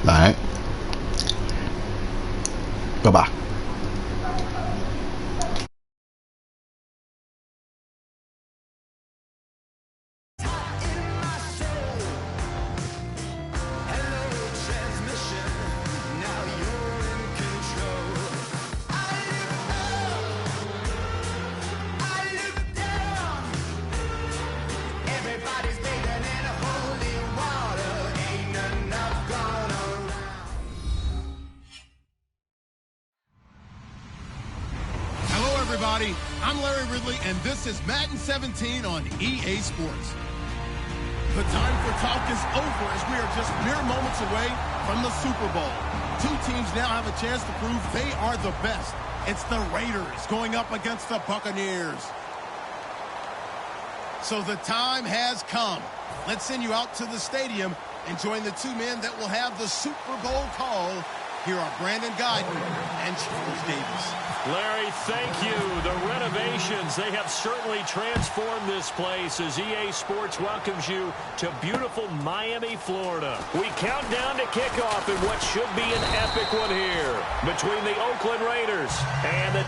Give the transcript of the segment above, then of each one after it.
Alright. Bye-bye. I'm Larry Ridley, and this is Madden 17 on EA Sports. The time for talk is over as we are just mere moments away from the Super Bowl. Two teams now have a chance to prove they are the best. It's the Raiders going up against the Buccaneers. So the time has come. Let's send you out to the stadium and join the two men that will have the Super Bowl call. Here are Brandon Guyton and Charles Davis. Larry, thank you. The renovations, they have certainly transformed this place as EA Sports welcomes you to beautiful Miami, Florida. We count down to kickoff in what should be an epic one here between the Oakland Raiders and the...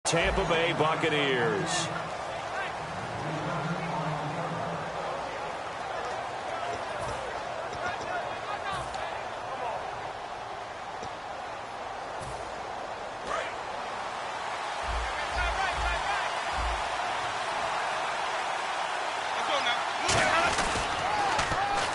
Tampa Bay Buccaneers.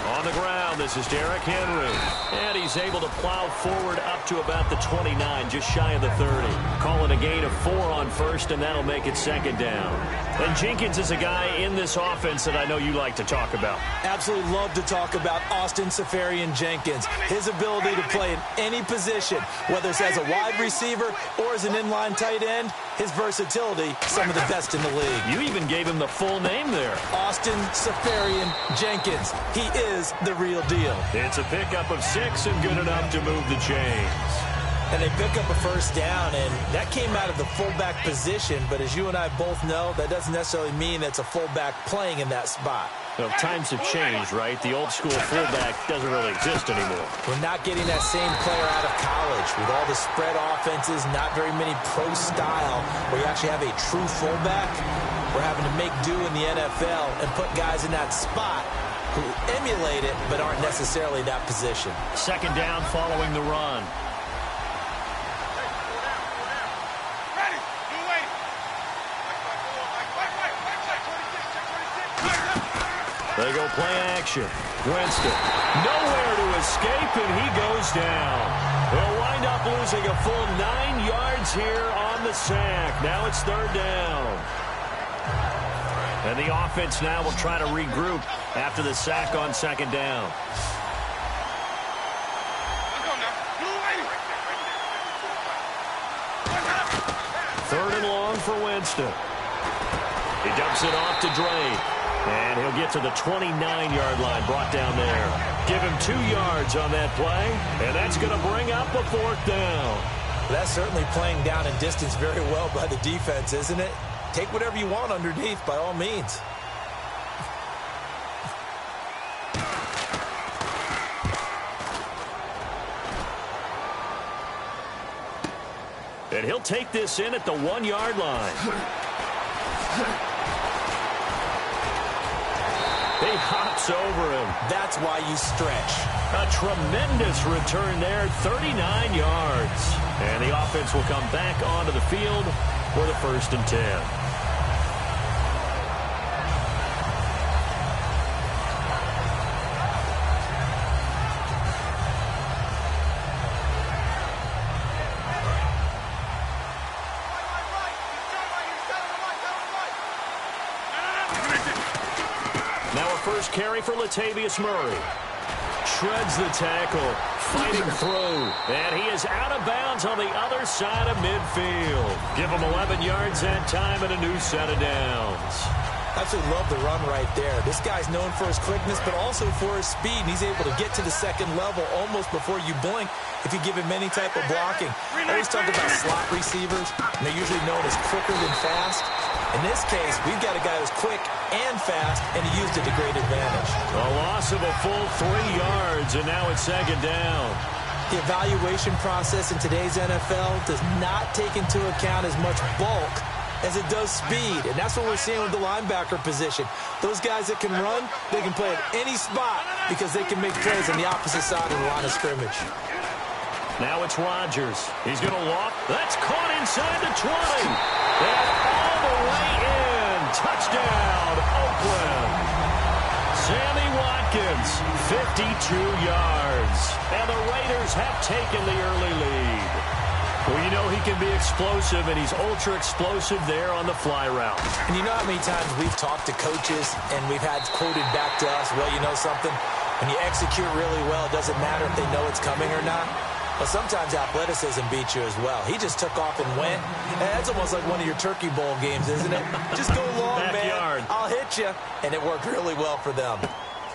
On the ground, this is Derrick Henry. And he's able to plow forward up to about the 29, just shy of the 30. Calling a gain of 4 on first, and that'll make it second down. And Jenkins is a guy in this offense that I know you like to talk about. Absolutely love to talk about Austin Seferian-Jenkins. His ability to play in any position, whether it's as a wide receiver or as an inline tight end, his versatility, some of the best in the league. You even gave him the full name there. Austin Seferian-Jenkins. He is the real deal. It's a pickup of 6 and good enough to move the chains. And they pick up a first down, and that came out of the fullback position. But as you and I both know, that doesn't necessarily mean it's a fullback playing in that spot. Well, times have changed, right? The old school fullback doesn't really exist anymore. We're not getting that same player out of college. With all the spread offenses, not very many pro style, where you actually have a true fullback. We're having to make do in the NFL and put guys in that spot who emulate it but aren't necessarily that position. Second down following the run. They go play action. Winston, nowhere to escape, and he goes down. They'll wind up losing a full 9 yards here on the sack. Now it's third down. And the offense now will try to regroup after the sack on second down. Third and long for Winston. He dumps it off to Dre. And he'll get to the 29-yard line, brought down there. Give him 2 yards on that play, and that's going to bring up a fourth down. That's certainly playing down in distance very well by the defense, isn't it? Take whatever you want underneath, by all means. And he'll take this in at the 1-yard line. He hops over him. That's why you stretch. A tremendous return there, 39 yards. And the offense will come back onto the field for the 1st and 10. first carry for Latavius Murray. Shreds the tackle, fighting through, and he is out of bounds on the other side of midfield. Give him 11 yards that time and a new set of downs. Absolutely love the run right there. This guy's known for his quickness, but also for his speed. And he's able to get to the second level almost before you blink if you give him any type of blocking. I always talk about slot receivers, and they're usually known as quicker than fast. In this case, we've got a guy who's quick and fast, and he used it to great advantage. A loss of a full 3 yards, and now it's second down. The evaluation process in today's NFL does not take into account as much bulk as it does speed, and that's what we're seeing with the linebacker position. Those guys that can run, they can play at any spot because they can make plays on the opposite side of the line of scrimmage. Now it's Rodgers. He's going to loft. That's caught inside the 20. And all the way in. Touchdown, Oakland. Sammy Watkins, 52 yards. And the Raiders have taken the early lead. Well, you know he can be explosive, and he's ultra-explosive there on the fly route. And you know how many times we've talked to coaches, and we've had quoted back to us, well, you know something? When you execute really well, it doesn't matter if they know it's coming or not. Well, sometimes athleticism beats you as well. He just took off and went. And that's almost like one of your Turkey Bowl games, isn't it? Just go long, Backyard. man. I'll hit you. And it worked really well for them.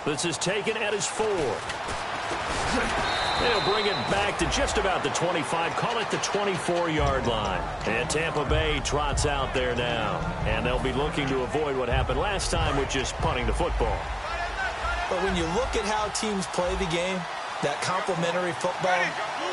This is taken at his 4. They'll bring it back to just about the 25. Call it the 24-yard line. And Tampa Bay trots out there now. And they'll be looking to avoid what happened last time, which is punting the football. But when you look at how teams play the game, that complementary football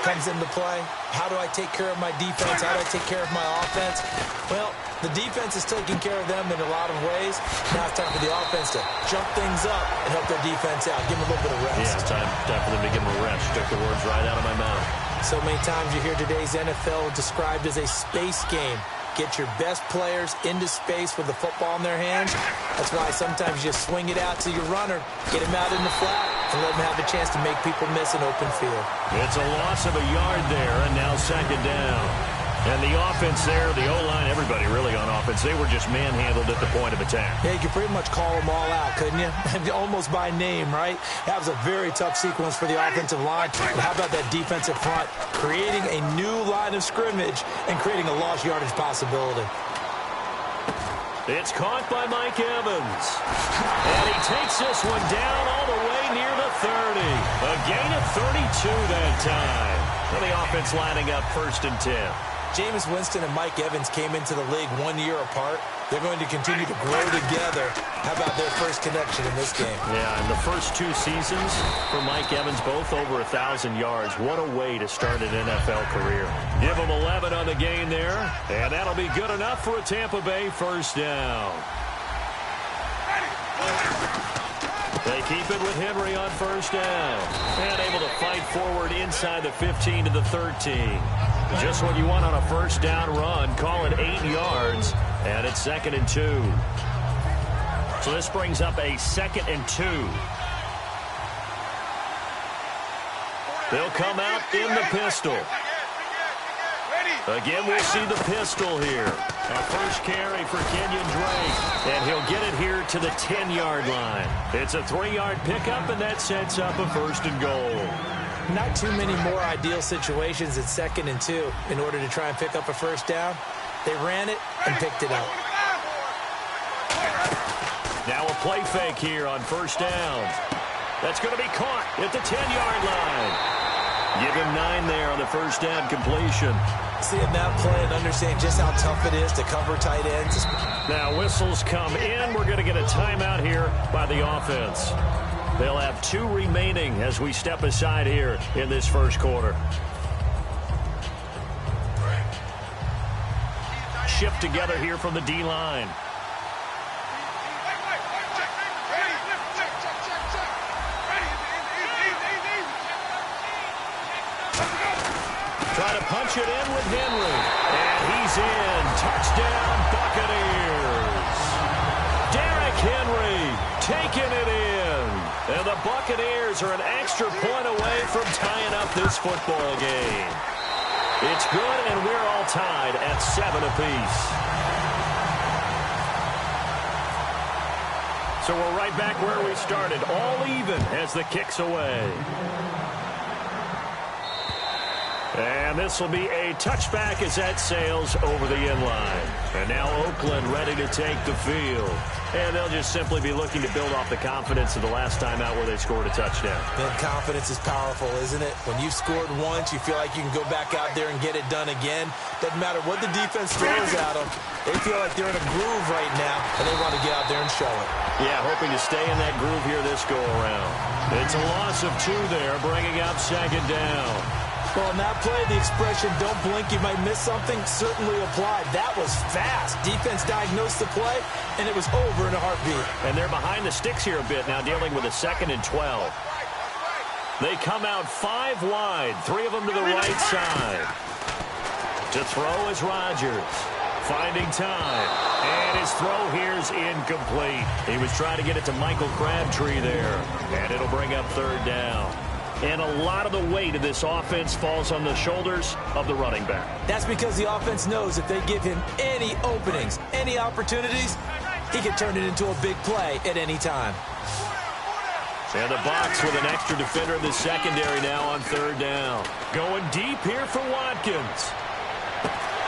comes into play. How do I take care of my defense? How do I take care of my offense? Well, the defense is taking care of them in a lot of ways. Now it's time for the offense to jump things up and help their defense out. Give them a little bit of rest. Yeah, it's time for them to give them a rest. Took the words right out of my mouth. So many times you hear today's NFL described as a space game. Get your best players into space with the football in their hands. That's why sometimes you just swing it out to your runner, get him out in the flat, and let him have a chance to make people miss an open field. It's a loss of a yard there, and now second down. And the offense there, the O-line, everybody really on offense, they were just manhandled at the point of attack. Yeah, you could pretty much call them all out, couldn't you? Almost by name, right? That was a very tough sequence for the offensive line. But how about that defensive front? Creating a new line of scrimmage and creating a lost yardage possibility. It's caught by Mike Evans. And he takes this one down all the way near the 30. A gain of 32 that time. And the offense lining up 1st and 10. Jameis Winston and Mike Evans came into the league 1 year apart. They're going to continue to grow together. How about their first connection in this game? Yeah, in the first 2 seasons for Mike Evans, both over 1,000 yards. What a way to start an NFL career. Give him 11 on the gain there, and that'll be good enough for a Tampa Bay first down. They keep it with Henry on first down. And able to fight forward inside the 15 to the 13. Just what you want on a first down run. Call it 8 yards. And it's 2nd and 2. So this brings up a 2nd and 2. They'll come out in the pistol. Again, we'll see the pistol here. A first carry for Kenyon Drake. And he'll get it here to the 10-yard line. It's a 3-yard pickup, and that sets up a 1st and goal. Not too many more ideal situations at 2nd and 2 in order to try and pick up a first down. They ran it and picked it up. Now a play fake here on first down. That's going to be caught at the 10-yard line. Give him 9 there on the first down completion. Seeing that play and understanding just how tough it is to cover tight ends. Now whistles come in. We're going to get a timeout here by the offense. They'll have 2 remaining as we step aside here in this first quarter. Shift together here from the D-line. Try to punch it in with Henry. And he's in. Touchdown, Buccaneers. Derrick Henry taking it in. And the Buccaneers are an extra point away from tying up this football game. It's good, and we're all tied at 7 apiece. So we're right back where we started, all even as the kick's away. And this will be a touchback as that sails over the inline. And now Oakland ready to take the field. And they'll just simply be looking to build off the confidence of the last time out where they scored a touchdown. Then confidence is powerful, isn't it? When you've scored once, you feel like you can go back out there and get it done again. Doesn't matter what the defense throws at them. They feel like they're in a groove right now, and they want to get out there and show it. Yeah, hoping to stay in that groove here this go-around. It's a loss of 2 there, bringing up second down. Well, on that play, the expression, don't blink, you might miss something, certainly applied. That was fast. Defense diagnosed the play, and it was over in a heartbeat. And they're behind the sticks here a bit now, dealing with a 2nd and 12. They come out 5 wide, 3 of them to the right side. To throw is Rodgers. Finding time. And his throw here is incomplete. He was trying to get it to Michael Crabtree there. And it'll bring up 3rd down. And a lot of the weight of this offense falls on the shoulders of the running back. That's because the offense knows if they give him any openings, any opportunities, he can turn it into a big play at any time. And the box with an extra defender in the secondary now on 3rd down. Going deep here for Watkins.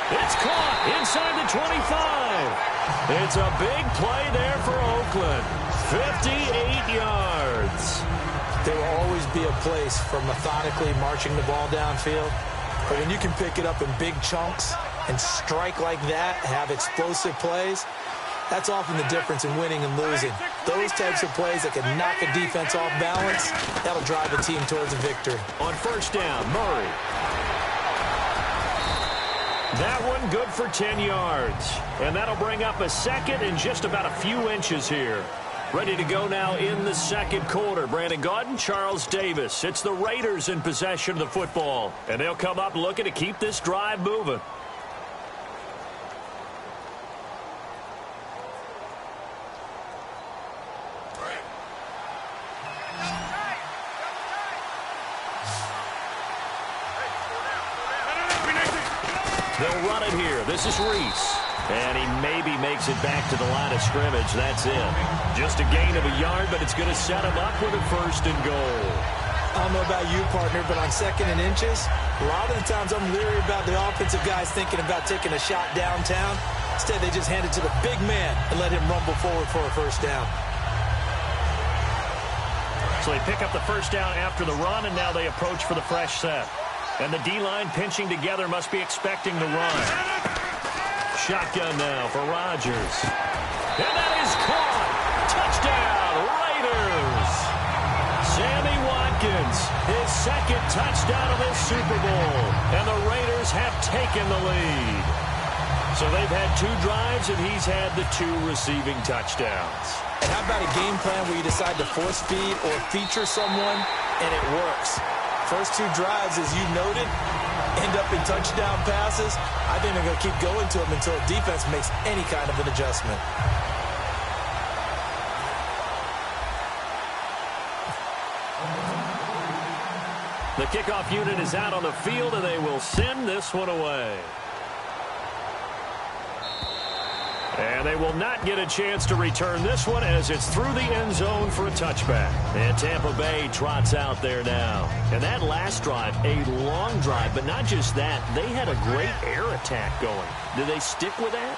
It's caught inside the 25. It's a big play there for Oakland. 58 yards. There will always be a place for methodically marching the ball downfield. But when you can pick it up in big chunks and strike like that, have explosive plays, that's often the difference in winning and losing. Those types of plays that can knock a defense off balance, that'll drive a team towards a victory. On 1st down, Murray. That one good for 10 yards. And that'll bring up a 2nd and just about a few inches here. Ready to go now in the 2nd quarter. Brandon Gaudin, Charles Davis. It's the Raiders in possession of the football. And they'll come up looking to keep this drive moving. They'll run it here. This is Reese. And he maybe makes it back to the line of scrimmage. That's it. Just a gain of a yard, but it's going to set him up with a 1st and goal. I don't know about you, partner, but on 2nd and inches, a lot of the times I'm leery about the offensive guys thinking about taking a shot downtown. Instead, they just hand it to the big man and let him rumble forward for a 1st down. So they pick up the 1st down after the run, and now they approach for the fresh set. And the D-line pinching together must be expecting the run. Shotgun now for Rodgers. And that is caught. Touchdown, Raiders. Sammy Watkins, his 2nd touchdown of this Super Bowl. And the Raiders have taken the lead. So they've had 2 drives, and he's had the 2 receiving touchdowns. And how about a game plan where you decide to force feed or feature someone, and it works? First 2 drives, as you noted, end up in touchdown passes. I think they're going to keep going to them until the defense makes any kind of an adjustment. The kickoff unit is out on the field, and they will send this one away. And they will not get a chance to return this one as it's through the end zone for a touchback. And Tampa Bay trots out there now. And that last drive, a long drive, but not just that. They had a great air attack going. Do they stick with that?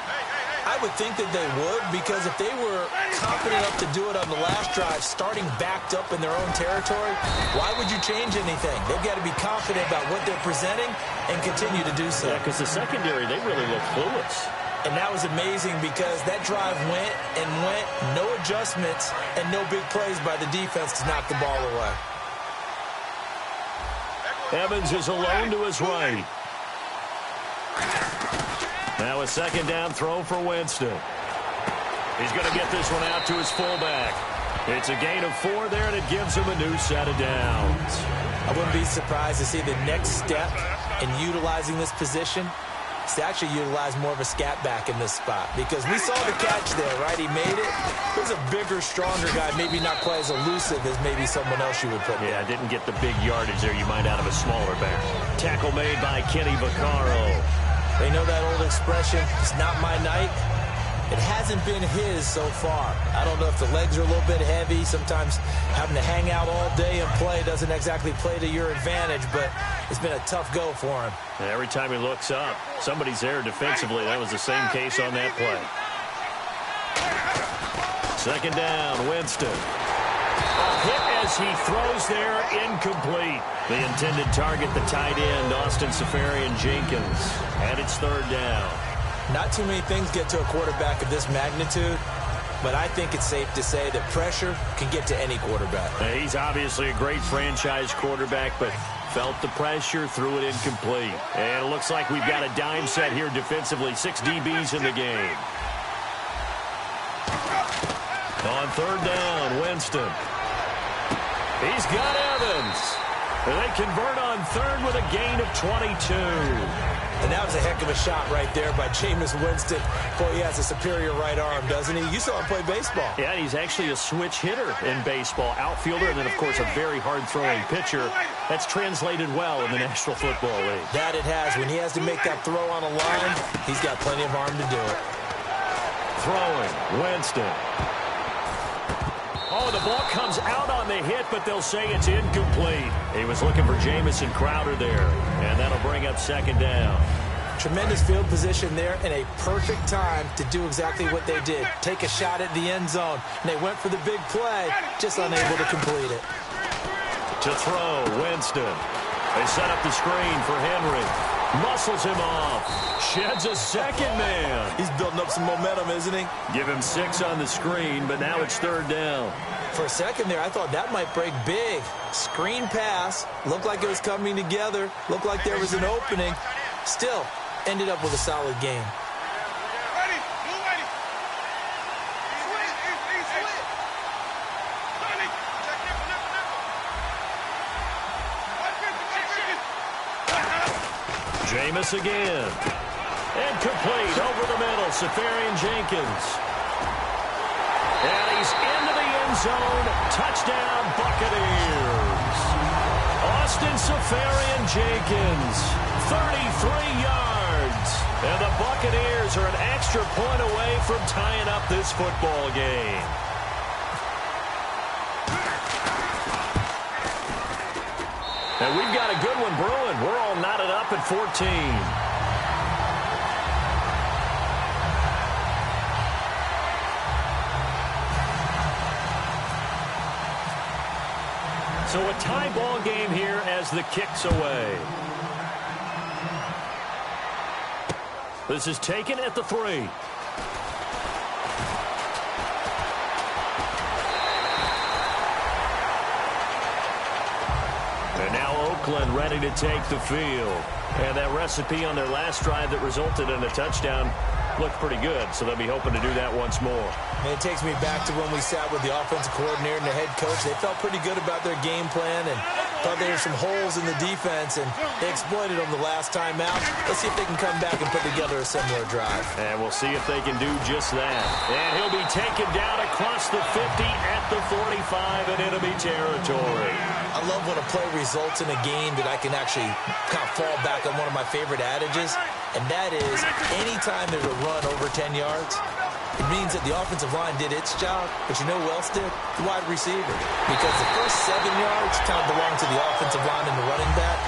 I would think that they would, because if they were confident enough to do it on the last drive, starting backed up in their own territory, why would you change anything? They've got to be confident about what they're presenting and continue to do so. Yeah, because the secondary, they really look clueless. And that was amazing because that drive went and went, no adjustments, and no big plays by the defense to knock the ball away. Evans is alone to his right. Now a 2nd down throw for Winston. He's going to get this one out to his fullback. It's a gain of 4 there, and it gives him a new set of downs. I wouldn't be surprised to see the next step in utilizing this position to actually utilize more of a scat back in this spot, because we saw the catch there, right? He made it. There's a bigger, stronger guy, maybe not quite as elusive as maybe someone else you would put there. Yeah, didn't get the big yardage there you might out of a smaller back. Tackle made by Kenny Vaccaro. They know that old expression, it's not my night. It hasn't been his so far. I don't know if the legs are a little bit heavy. Sometimes having to hang out all day and play doesn't exactly play to your advantage, but it's been a tough go for him. And every time he looks up, somebody's there defensively. That was the same case on that play. Second down, Winston. A hit as he throws there, incomplete. The intended target, the tight end, Austin Seferian-Jenkins. And it's third down. Not too many things get to a quarterback of this magnitude, but I think it's safe to say that pressure can get to any quarterback. He's obviously a great franchise quarterback, but felt the pressure, threw it incomplete. And it looks like we've got a dime set here defensively. 6 DBs in the game. On third down, Winston. He's got Evans. And they convert on third with a gain of 22. And that was a heck of a shot right there by Jameis Winston. Boy, he has a superior right arm, doesn't he? You saw him play baseball. Yeah, he's actually a switch hitter in baseball. Outfielder, and then, of course, a very hard-throwing pitcher. That's translated well in the National Football League. That it has. When he has to make that throw on a line, he's got plenty of arm to do it. Throwing, Winston. Oh, the ball comes out on the hit, but they'll say it's incomplete. He was looking for Jamison Crowder there, and that'll bring up second down. Tremendous field position there and a perfect time to do exactly what they did. Take a shot at the end zone, and they went for the big play, just unable to complete it. To throw, Winston. They set up the screen for Henry. Muscles him off. Sheds a second man. He's building up some momentum, isn't he? Give him 6 on the screen, but now it's third down. For a second there, I thought that might break big. Screen pass. Looked like it was coming together. Looked like there was an opening. Still, ended up with a solid game. Jameis again. And complete over the middle. Seferian-Jenkins. And he's into the end zone. Touchdown, Buccaneers. Austin Seferian-Jenkins, 33 yards. And the Buccaneers are an extra point away from tying up this football game. And we've got a good one brewing. We're all knotted up at 14. So a tie ball game here as the kick's away. This is taken at the 3. And now Oakland ready to take the field. And that recipe on their last drive that resulted in a touchdown looked pretty good, so they'll be hoping to do that once more. And it takes me back to when we sat with the offensive coordinator and the head coach. They felt pretty good about their game plan and thought there were some holes in the defense, and they exploited them the last time out. Let's see if they can come back and put together a similar drive. And we'll see if they can do just that. And he'll be taken down across the 50 at the 45 in enemy territory. I love when a play results in a game that I can actually kind of fall back on one of my favorite adages, and that is anytime there's a run over 10 yards, it means that the offensive line did its job, but you know who else did? The wide receiver. Because the first 7 yards kind of belong to the offensive line and the running back.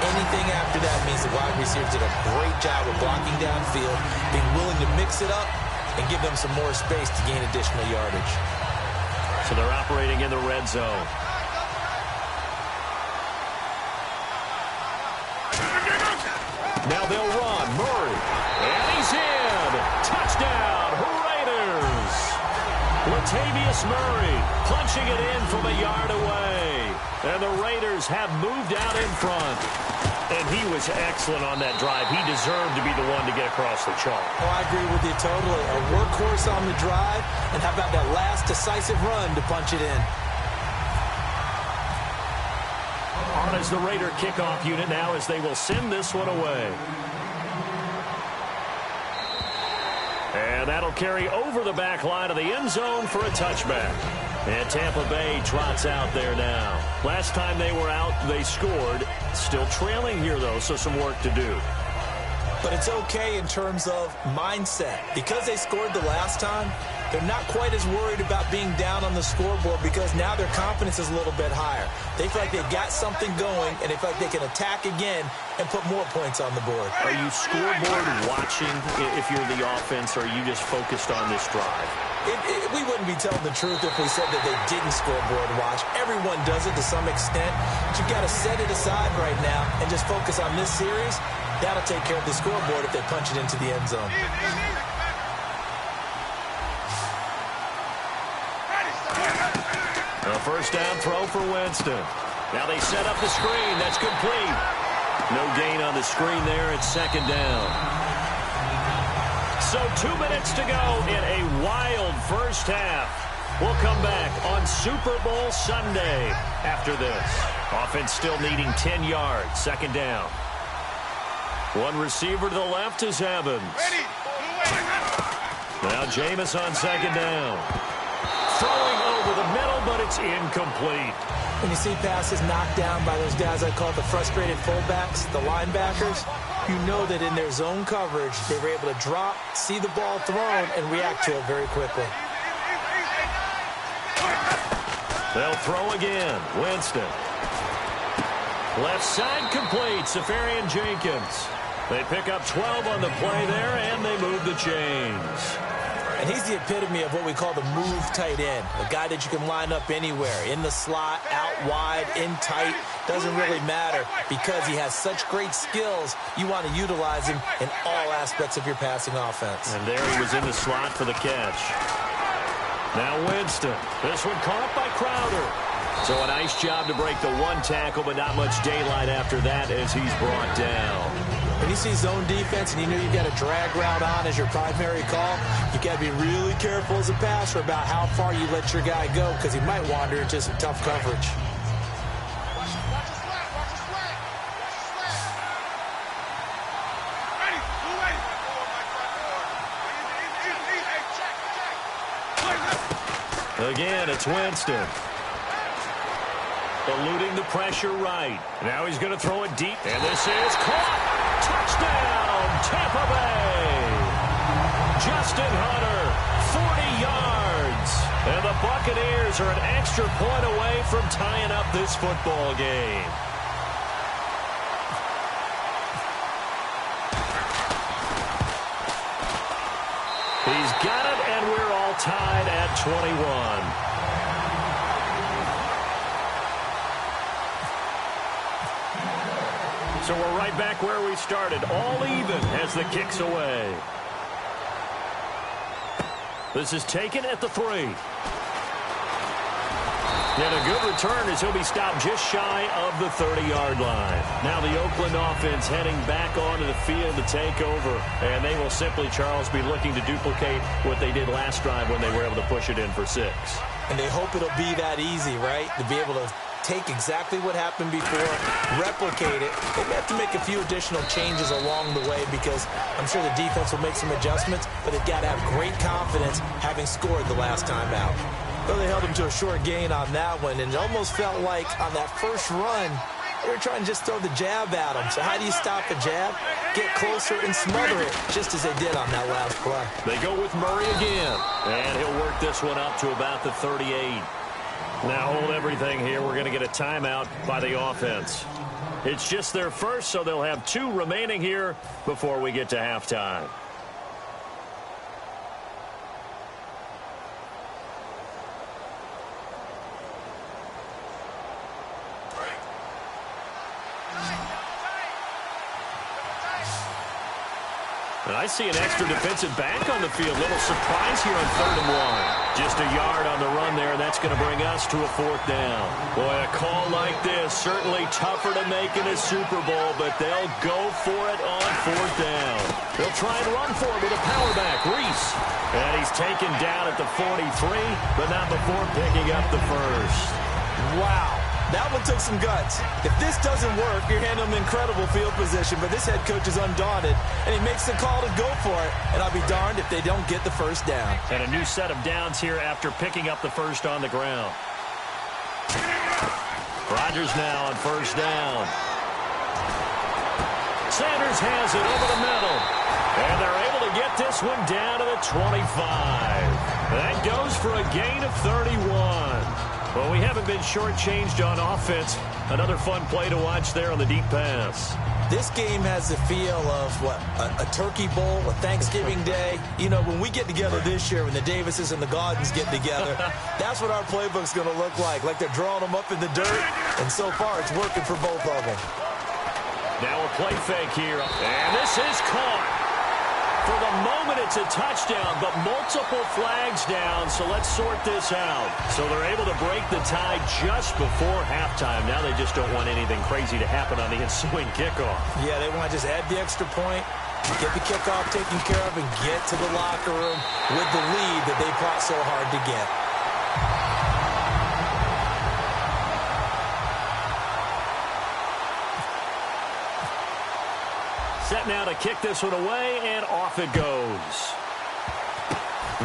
Anything after that means the wide receivers did a great job of blocking downfield, being willing to mix it up, and give them some more space to gain additional yardage. So they're operating in the red zone. Now they'll run. Murray. And he's in. Touchdown, Raiders. Latavius Murray punching it in from a yard away. And the Raiders have moved out in front. And he was excellent on that drive. He deserved to be the one to get across the chalk. Oh, I agree with you totally. A workhorse on the drive. And how about that last decisive run to punch it in? On as the Raider kickoff unit now as they will send this one away. And that'll carry over the back line of the end zone for a touchback. And Tampa Bay trots out there now. Last time they were out, they scored. Still trailing here, though, so some work to do. But it's okay in terms of mindset. Because they scored the last time, they're not quite as worried about being down on the scoreboard because now their confidence is a little bit higher. They feel like they've got something going, and they feel like they can attack again and put more points on the board. Are you scoreboard watching if you're the offense, or are you just focused on this drive? We wouldn't be telling the truth if we said that they didn't scoreboard watch. Everyone does it to some extent. But you've got to set it aside right now and just focus on this series. That'll take care of the scoreboard if they punch it into the end zone. A first down throw for Winston. Now they set up the screen. That's complete. No gain on the screen there. It's second down. So 2 minutes to go in a wild first half. We'll come back on Super Bowl Sunday after this. Offense still needing 10 yards. Second down. One receiver to the left is Evans. Now Jameis on second down. Throwing over the middle, but it's incomplete. When you see passes knocked down by those guys I call the frustrated fullbacks, the linebackers, you know that in their zone coverage, they were able to drop, see the ball thrown, and react to it very quickly. They'll throw again. Winston. Left side complete. Safarian Jenkins. They pick up 12 on the play there, and they move the chains. And he's the epitome of what we call the move tight end, a guy that you can line up anywhere, in the slot, out wide, in tight, doesn't really matter because he has such great skills. You want to utilize him in all aspects of your passing offense. And there he was in the slot for the catch. Now Winston. This one caught by Crowder. So a nice job to break the one tackle, but not much daylight after that as he's brought down. When you see zone defense and you know you've got a drag route on as your primary call, you've got to be really careful as a passer about how far you let your guy go because he might wander into some tough coverage. Again, it's Winston. Eluding the pressure right. Now he's going to throw it deep. And this is caught. Touchdown, Tampa Bay. Justin Hunter, 40 yards. And the Buccaneers are an extra point away from tying up this football game. He's got it, and we're all tied at 21. So we're right back where we started, all even as the kick's away. This is taken at the 3. And a good return as he'll be stopped just shy of the 30-yard line. Now the Oakland offense heading back onto the field to take over. And they will simply, Charles, be looking to duplicate what they did last drive when they were able to push it in for 6. And they hope it'll be that easy, right? To be able to take exactly what happened before, replicate it. They may have to make a few additional changes along the way because I'm sure the defense will make some adjustments, but they've got to have great confidence having scored the last time out. Well, they held him to a short gain on that one, and it almost felt like on that first run, they were trying to just throw the jab at him. So how do you stop a jab? Get closer and smother it, just as they did on that last play. They go with Murray again, and he'll work this one up to about the 38. Now hold everything here. We're going to get a timeout by the offense. It's just their first, so they'll have 2 remaining here before we get to halftime. And I see an extra defensive back on the field. Little surprise here on 3rd and 1. Just a yard on the run there. That's going to bring us to a 4th down. Boy, a call like this, certainly tougher to make in a Super Bowl, but they'll go for it on 4th down. They'll try and run for it with a power back. Reese. And he's taken down at the 43, but not before picking up the first. Wow. That one took some guts. If this doesn't work, you're handling incredible field position, but this head coach is undaunted, and he makes the call to go for it, and I'll be darned if they don't get the first down. And a new set of downs here after picking up the first on the ground. Rodgers now on 1st down. Sanders has it over the middle. And they're able to get this one down to the 25. That goes for a gain of 31. Well, we haven't been shortchanged on offense. Another fun play to watch there on the deep pass. This game has the feel of, what, a turkey bowl, a Thanksgiving day. You know, when we get together this year, when the Davises and the Gaudens get together, that's what our playbook's going to look like they're drawing them up in the dirt. And so far, it's working for both of them. Now a play fake here. And this is caught. For the moment, it's a touchdown, but multiple flags down, so let's sort this out. So they're able to break the tie just before halftime. Now they just don't want anything crazy to happen on the ensuing kickoff. Yeah, they want to just add the extra point, get the kickoff taken care of, and get to the locker room with the lead that they fought so hard to get. Set now to kick this one away, and off it goes.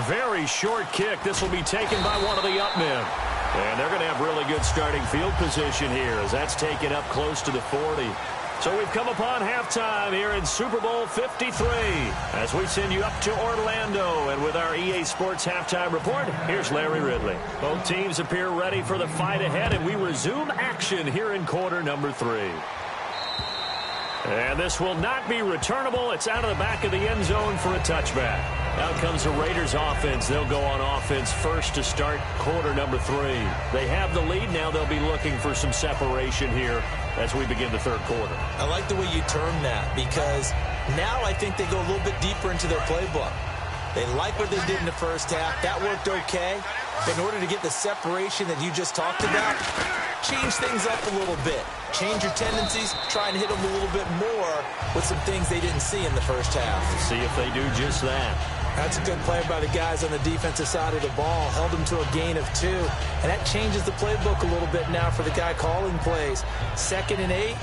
Very short kick. This will be taken by one of the up men. And they're going to have really good starting field position here as that's taken up close to the 40. So we've come upon halftime here in Super Bowl 53 as we send you up to Orlando. And with our EA Sports halftime report, here's Larry Ridley. Both teams appear ready for the fight ahead, and we resume action here in quarter number 3. And this will not be returnable. It's out of the back of the end zone for a touchback. Out comes the Raiders offense. They'll go on offense first to start quarter number 3. They have the lead. Now they'll be looking for some separation here as we begin the third quarter. I like the way you term that because now I think they go a little bit deeper into their playbook. They like what they did in the first half. That worked okay. In order to get the separation that you just talked about, change things up a little bit. Change your tendencies, try and hit them a little bit more with some things they didn't see in the first half. See if they do just that. That's a good play by the guys on the defensive side of the ball. Held them to a gain of 2. And that changes the playbook a little bit now for the guy calling plays. 2nd and 8.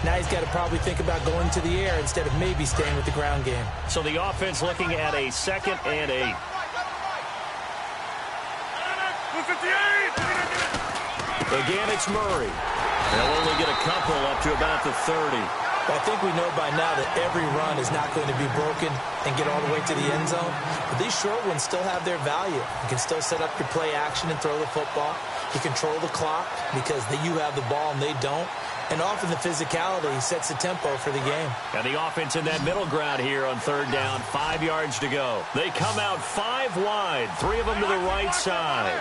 Now he's got to probably think about going to the air instead of maybe staying with the ground game. So the offense looking at a 2nd and 8. Again, it's Murray. They'll only get a couple up to about the 30. I think we know by now that every run is not going to be broken and get all the way to the end zone. But these short ones still have their value. You can still set up your play action and throw the football. You control the clock because you have the ball and they don't. And often the physicality sets the tempo for the game. And the offense in that middle ground here on 3rd down, 5 yards to go. They come out 5 wide, 3 of them to the right side.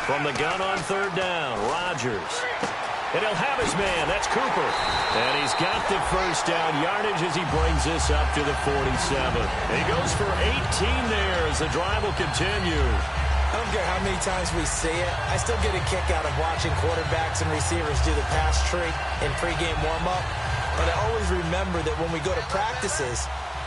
From the gun on 3rd down, Rodgers. And he'll have his man. That's Cooper. And he's got the first down yardage as he brings this up to the 47. And he goes for 18 there as the drive will continue. I don't care how many times we see it. I still get a kick out of watching quarterbacks and receivers do the pass tree in pregame warm-up. But I always remember that when we go to practices,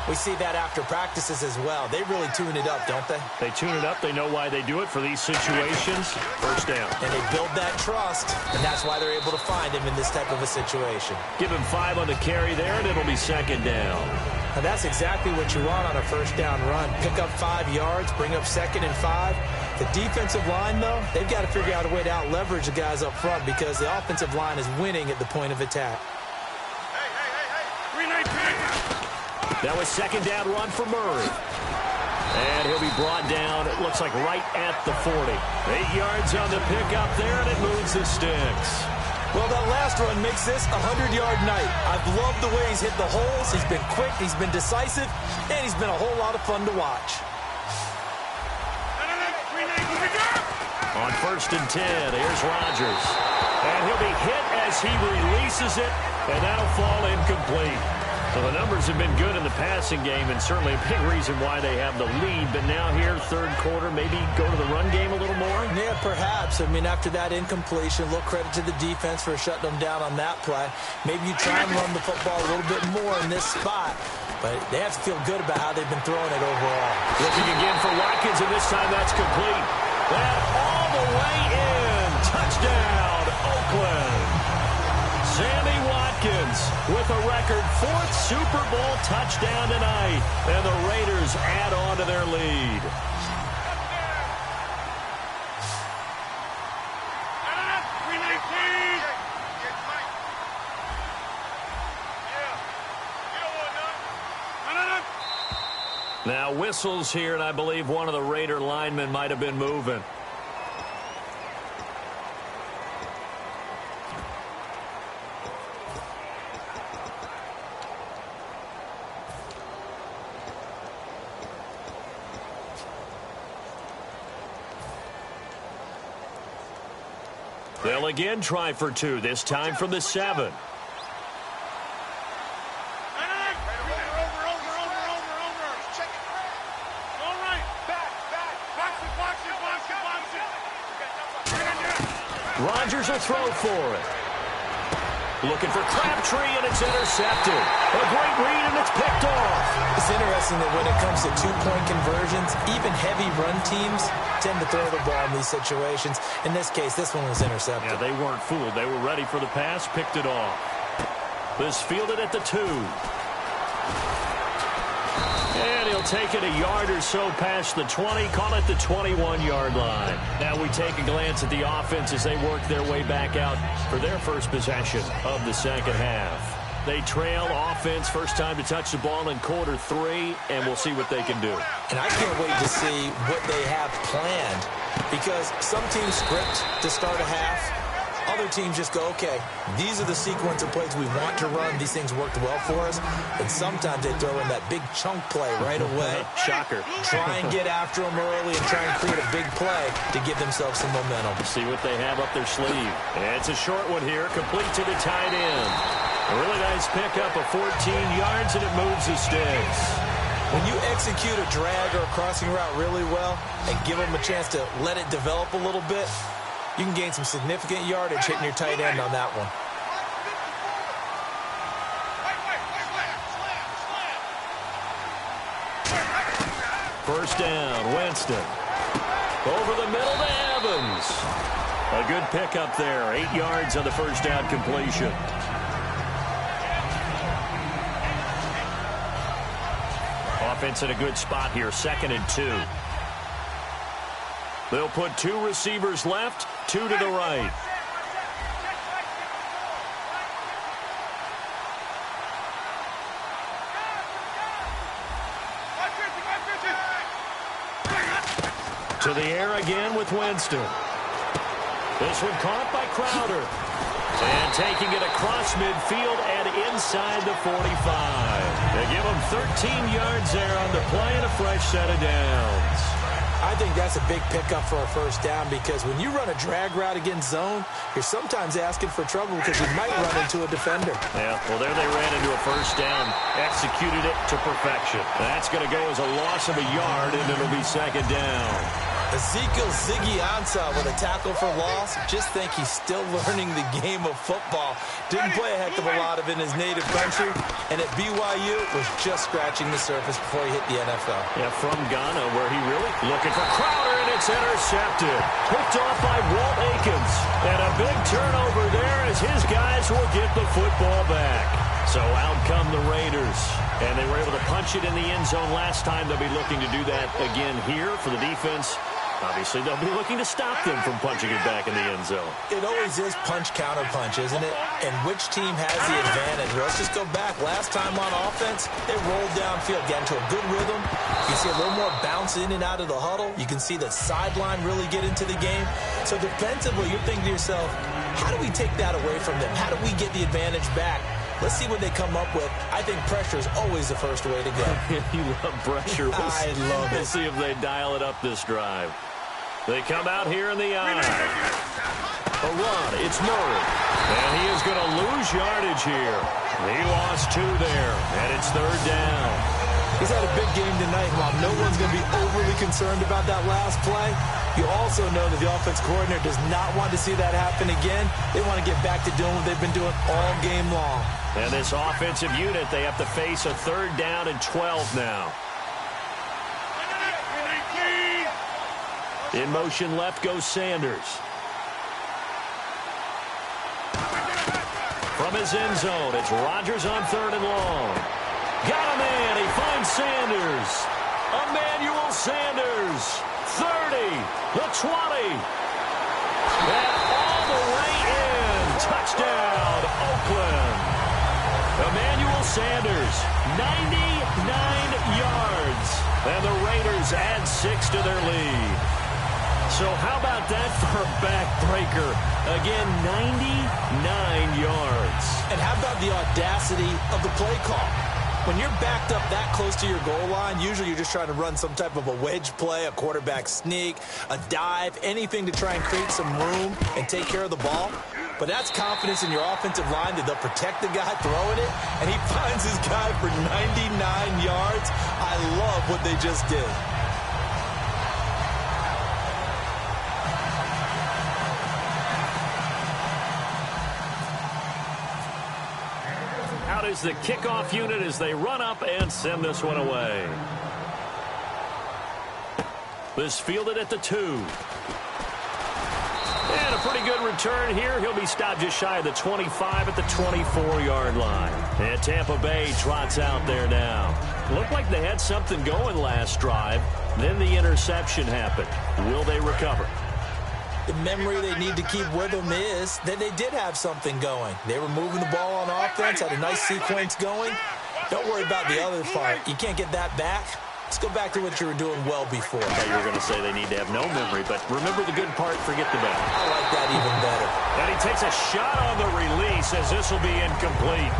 we see that after practices as well. They really tune it up, don't they? They tune it up. They know why they do it for these situations. First down. And they build that trust, and that's why they're able to find him in this type of a situation. Give him 5 on the carry there, and it'll be 2nd down. And that's exactly what you want on a first down run. Pick up 5 yards, bring up 2nd and 5. The defensive line, though, they've got to figure out a way to out-leverage the guys up front because the offensive line is winning at the point of attack. That was 2nd down run for Murray. And he'll be brought down, it looks like right at the 40. 8 yards on the pickup there, and it moves the sticks. Well, that last run makes this a 100-yard night. I've loved the way he's hit the holes. He's been quick, he's been decisive, and he's been a whole lot of fun to watch. On 1st and 10, here's Rodgers. And he'll be hit as he releases it, and that'll fall incomplete. So the numbers have been good in the passing game, and certainly a big reason why they have the lead. But now here, 3rd quarter, maybe go to the run game a little more? Yeah, perhaps. I mean, after that incompletion, a little credit to the defense for shutting them down on that play. Maybe you try and run the football a little bit more in this spot. But they have to feel good about how they've been throwing it overall. Looking again for Watkins, and this time that's complete. And all the way in. Touchdown, Oakland. Sammy Watkins with a record 4th Super Bowl touchdown tonight. And the Raiders add on to their lead. Now whistles here, and I believe one of the Raider linemen might have been moving. They'll again try for 2, this time from the 7. Rodgers will throw for it. Looking for Crabtree, and it's intercepted. A great read, and it's picked off. It's interesting that when it comes to two-point conversions, even heavy run teams tend to throw the ball in these situations. In this case, this one was intercepted. Yeah, they weren't fooled. They were ready for the pass, picked it off. This fielded at the 2. And he'll take it a yard or so past the 20, call it the 21-yard line. Now we take a glance at the offense as they work their way back out for their first possession of the second half. They trail offense, first time to touch the ball in quarter 3, and we'll see what they can do. And I can't wait to see what they have planned, because some teams script to start a half. Other teams just go, okay, these are the sequence of plays we want to run. These things worked well for us. And sometimes they throw in that big chunk play right away. Shocker. Try and get after them early and try and create a big play to give themselves some momentum. See what they have up their sleeve. And it's a short one here, complete to the tight end. A really nice pickup of 14 yards, and it moves the sticks. When you execute a drag or a crossing route really well and give them a chance to let it develop a little bit, you can gain some significant yardage hitting your tight end on that one. First down, Winston. Over the middle to Evans. A good pickup there, 8 yards on the first down completion. Offense in a good spot here, 2nd and 2. They'll put 2 receivers left, 2 to the right. To the air again with Winston. This one caught by Crowder. And taking it across midfield and inside the 45. They give him 13 yards there on the play and a fresh set of downs. I think that's a big pickup for a first down, because when you run a drag route against zone, you're sometimes asking for trouble because you might run into a defender. Yeah, well, there they ran into a first down, executed it to perfection. That's going to go as a loss of a yard, and it'll be 2nd down. Ezekiel Ziggy Ansah with a tackle for loss. Just think he's still learning the game of football. Didn't play a heck of a lot of it in his native country, and at BYU was just scratching the surface before he hit the NFL. Yeah, from Ghana, where he really looking for Crowder, and it's intercepted. Picked off by Walt Aikens. And a big turnover there as his guys will get the football back. So out come the Raiders. And they were able to punch it in the end zone last time. They'll be looking to do that again here for the defense. Obviously, they'll be looking to stop them from punching it back in the end zone. It always is punch-counter-punch, isn't it? And which team has the advantage? Let's just go back. Last time on offense, they rolled downfield, got into a good rhythm. You see a little more bounce in and out of the huddle. You can see the sideline really get into the game. So defensively, you're thinking to yourself, how do we take that away from them? How do we get the advantage back? Let's see what they come up with. I think pressure is always the first way to go. You love pressure. I love it. We'll see if they dial it up this drive. They come out here in the eye. A run. It's Murray. And he is going to lose yardage here. He lost 2 there. And it's 3rd down. He's had a big game tonight. While no one's going to be overly concerned about that last play, you also know that the offense coordinator does not want to see that happen again. They want to get back to doing what they've been doing all game long. And this offensive unit, they have to face a 3rd down and 12 now. In motion left goes Sanders. From his end zone, it's Rodgers on 3rd and long. Got a man. He finds Sanders. Emmanuel Sanders. 30. The 20. And all the way in. Touchdown, Oakland. Emmanuel Sanders, 99 yards. And the Raiders add 6 to their lead. So how about that for a backbreaker? Again, 99 yards. And how about the audacity of the play call? When you're backed up that close to your goal line, usually you're just trying to run some type of a wedge play, a quarterback sneak, a dive, anything to try and create some room and take care of the ball. But that's confidence in your offensive line that they'll protect the guy throwing it, and he finds his guy for 99 yards. I love what they just did. Out is the kickoff unit as they run up and send this one away. This fielded at the 2. And a pretty good return here. He'll be stopped just shy of the 25 at the 24-yard line. And Tampa Bay trots out there now. Looked like they had something going last drive. Then the interception happened. Will they recover? The memory they need to keep with them is that they did have something going. They were moving the ball on offense, had a nice sequence going. Don't worry about the other part. You can't get that back. Let's go back to what you were doing well before. I thought you were going to say they need to have no memory, but remember the good part, forget the bad. I like that even better. And he takes a shot on the release as this will be incomplete.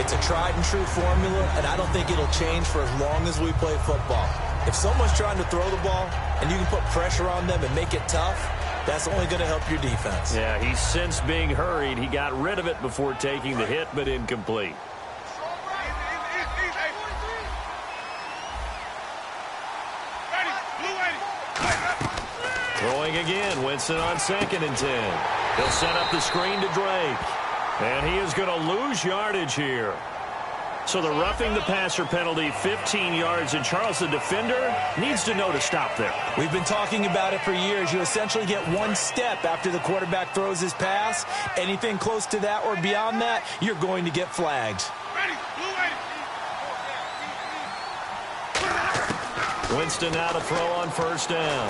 It's a tried-and-true formula, and I don't think it'll change for as long as we play football. If someone's trying to throw the ball and you can put pressure on them and make it tough, that's only going to help your defense. Yeah, he's since being hurried. He got rid of it before taking the hit, but incomplete. Throwing again, Winston on 2nd and 10. He'll set up the screen to Drake. And he is going to lose yardage here. So the roughing the passer penalty, 15 yards, and Charles, the defender, needs to know to stop there. We've been talking about it for years. You essentially get one step after the quarterback throws his pass. Anything close to that or beyond that, you're going to get flagged. Winston now to throw on 1st down.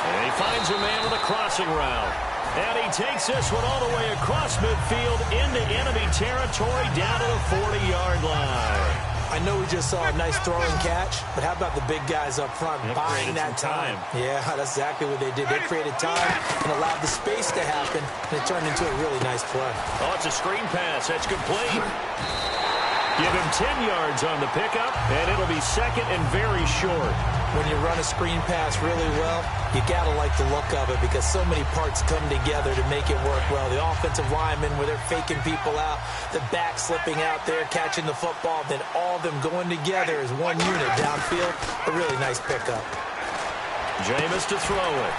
And he finds a man with a crossing route. And he takes this one all the way across midfield into enemy territory down to the 40-yard line. I know we just saw a nice throw and catch, but how about the big guys up front buying that time? Yeah, that's exactly what they did. They created time and allowed the space to happen, and it turned into a really nice play. Oh, it's a screen pass. That's complete. Give him 10 yards on the pickup, and it'll be 2nd and very short. When you run a screen pass really well, you got to like the look of it because so many parts come together to make it work well. The offensive linemen, where they're faking people out, the back slipping out there, catching the football, then all of them going together as one unit downfield. A really nice pickup. Jameis to throw it.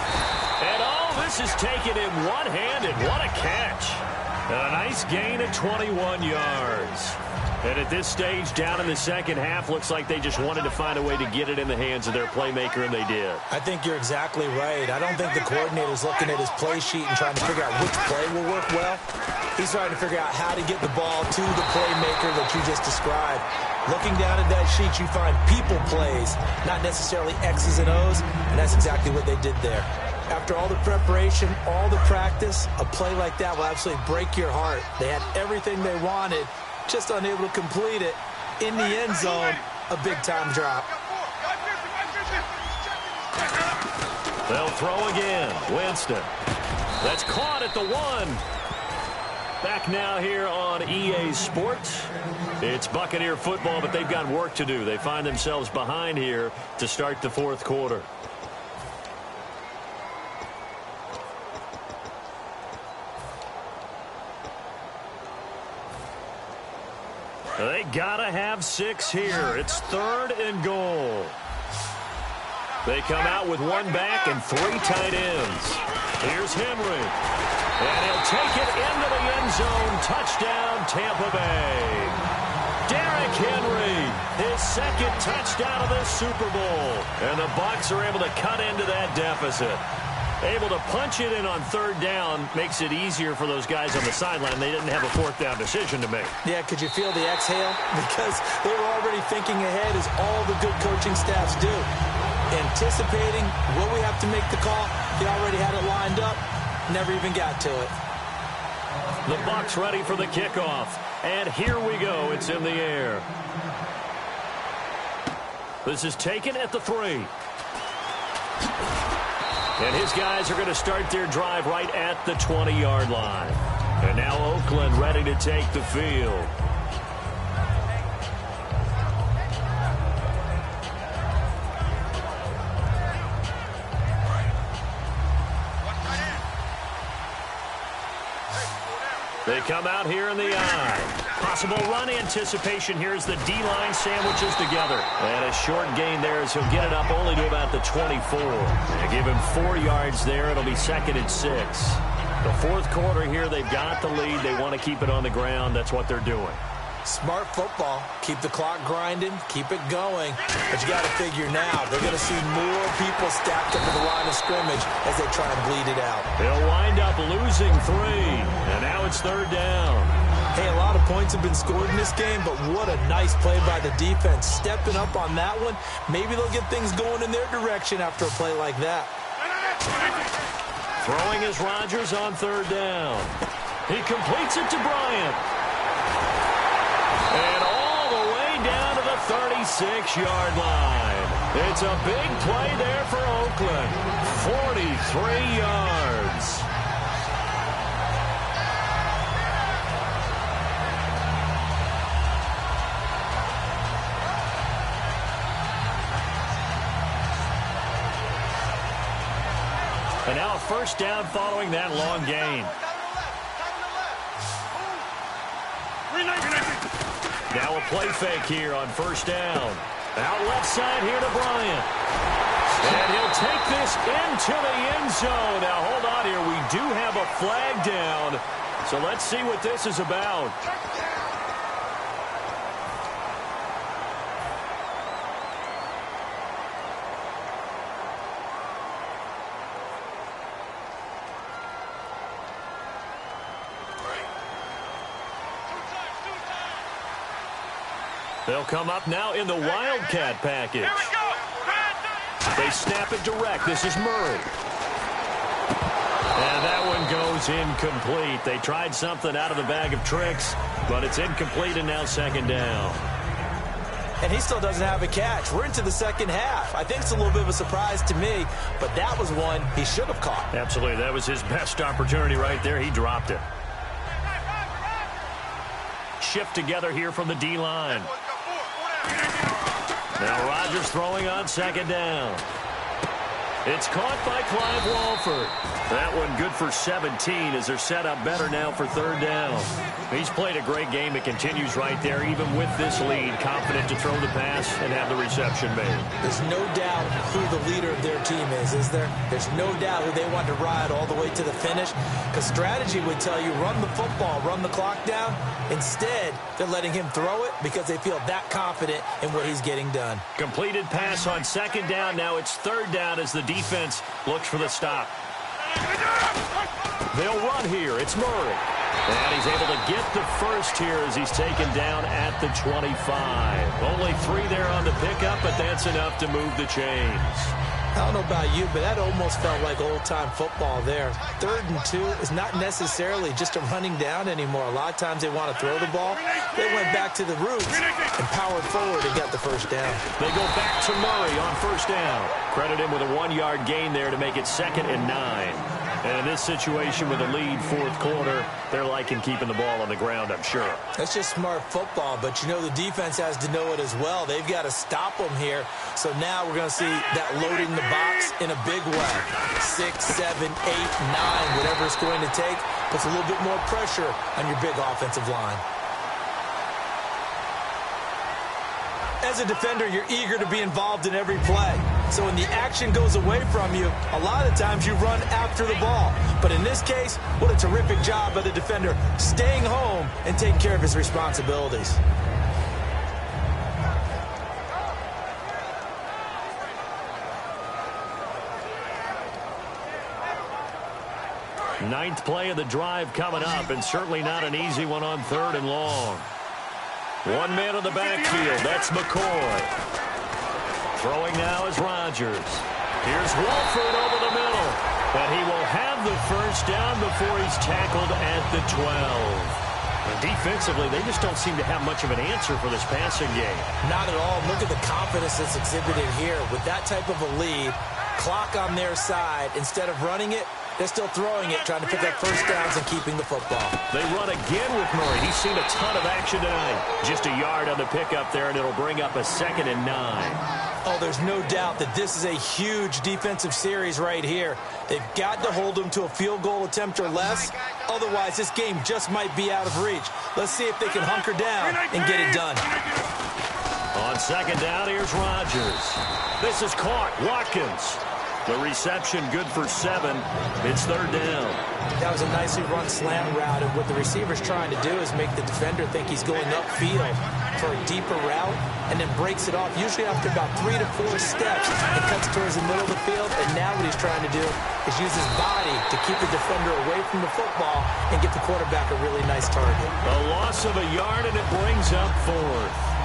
And this is taken in one-handed. What a catch. A nice gain of 21 yards. And at this stage, down in the second half, looks like they just wanted to find a way to get it in the hands of their playmaker, and they did. I think you're exactly right. I don't think the coordinator's looking at his play sheet and trying to figure out which play will work well. He's trying to figure out how to get the ball to the playmaker that you just described. Looking down at that sheet, you find people plays, not necessarily X's and O's, and that's exactly what they did there. After all the preparation, all the practice, a play like that will absolutely break your heart. They had everything they wanted, just unable to complete it. In the end zone, a big-time drop. They'll throw again. Winston. That's caught at the 1. Back now here on EA Sports. It's Buccaneer football, but they've got work to do. They find themselves behind here to start the 4th quarter. They gotta have 6 here. It's 3rd and goal. They come out with 1 back and 3 tight ends. Here's Henry. And he'll take it into the end zone. Touchdown, Tampa Bay. Derrick Henry, his 2nd touchdown of this Super Bowl. And the Bucs are able to cut into that deficit. Able to punch it in on 3rd down makes it easier for those guys on the sideline. They didn't have a 4th down decision to make. Yeah, could you feel the exhale? Because they were already thinking ahead, as all the good coaching staffs do. Anticipating, will we have to make the call? They already had it lined up, never even got to it. The Bucs ready for the kickoff. And here we go. It's in the air. This is taken at the 3. And his guys are going to start their drive right at the 20-yard line. And now Oakland ready to take the field. They come out here in the I. Possible run anticipation here as the D-line sandwiches together. And a short gain there as he'll get it up only to about the 24. They give him 4 yards there. It'll be 2nd and 6. The fourth quarter here, they've got the lead. They want to keep it on the ground. That's what they're doing. Smart football. Keep the clock grinding. Keep it going. But you got to figure now, they're going to see more people stacked up at the line of scrimmage as they try and bleed it out. They'll wind up losing 3. And now it's 3rd down. Hey, a lot of points have been scored in this game, but what a nice play by the defense. Stepping up on that one. Maybe they'll get things going in their direction after a play like that. Throwing is Rodgers on 3rd down. He completes it to Bryant. And all the way down to the 36-yard line. It's a big play there for Oakland. 43 yards. And now a first down following that long gain. Now a play fake here on 1st down. Out left side here to Bryant. And he'll take this into the end zone. Now hold on here. We do have a flag down. So let's see what this is about. They'll come up now in the Wildcat package. They snap it direct. This is Murray. And that one goes incomplete. They tried something out of the bag of tricks, but it's incomplete and now 2nd down. And he still doesn't have a catch. We're into the second half. I think it's a little bit of a surprise to me, but that was one he should have caught. Absolutely. That was his best opportunity right there. He dropped it. Shift together here from the D-line. Now Rodgers throwing on 2nd down. It's caught by Clive Walford. That one good for 17 as they're set up better now for 3rd down. He's played a great game. It continues right there, even with this lead. Confident to throw the pass and have the reception made. There's no doubt who the leader of their team is there? There's no doubt who they want to ride all the way to the finish. Because strategy would tell you run the football, run the clock down. Instead, they're letting him throw it because they feel that confident in what he's getting done. Completed pass on 2nd down. Now it's 3rd down as the defense looks for the stop. They'll run here. It's Murray. And he's able to get the first here as he's taken down at the 25. Only 3 there on the pickup, but that's enough to move the chains. I don't know about you, but that almost felt like old-time football there. 3rd and 2 is not necessarily just a running down anymore. A lot of times they want to throw the ball. They went back to the roots and powered forward and got the first down. They go back to Murray on 1st down. Credit him with a 1-yard gain there to make it 2nd and 9. And in this situation with a lead 4th quarter, they're liking keeping the ball on the ground, I'm sure. That's just smart football, but you know the defense has to know it as well. They've got to stop them here. So now we're going to see that loading the box in a big way. 6, 7, 8, 9, whatever it's going to take, puts a little bit more pressure on your big offensive line. As a defender, you're eager to be involved in every play. So when the action goes away from you, a lot of times you run after the ball. But in this case, what a terrific job by the defender staying home and taking care of his responsibilities. Ninth play of the drive coming up, and certainly not an easy one on 3rd and long. 1 man in the backfield. That's McCoy. Throwing now is Rodgers. Here's Walford over the middle. And he will have the first down before he's tackled at the 12. And defensively, they just don't seem to have much of an answer for this passing game. Not at all. Look at the confidence that's exhibited here. With that type of a lead, clock on their side, instead of running it, they're still throwing it, trying to pick up first downs and keeping the football. They run again with Murray. He's seen a ton of action tonight. Just a yard on the pickup there, and it'll bring up a 2nd and 9. Oh, there's no doubt that this is a huge defensive series right here. They've got to hold them to a field goal attempt or less. Otherwise, this game just might be out of reach. Let's see if they can hunker down and get it done. On 2nd down, here's Rodgers. This is caught. Watkins. The reception good for 7. It's 3rd down. That was a nicely run slant route, and what the receiver's trying to do is make the defender think he's going upfield for a deeper route, and then breaks it off, usually after about 3 to 4 steps, and cuts towards the middle of the field. And now what he's trying to do is use his body to keep the defender away from the football and get the quarterback a really nice target. A loss of a yard, and it brings up 4th.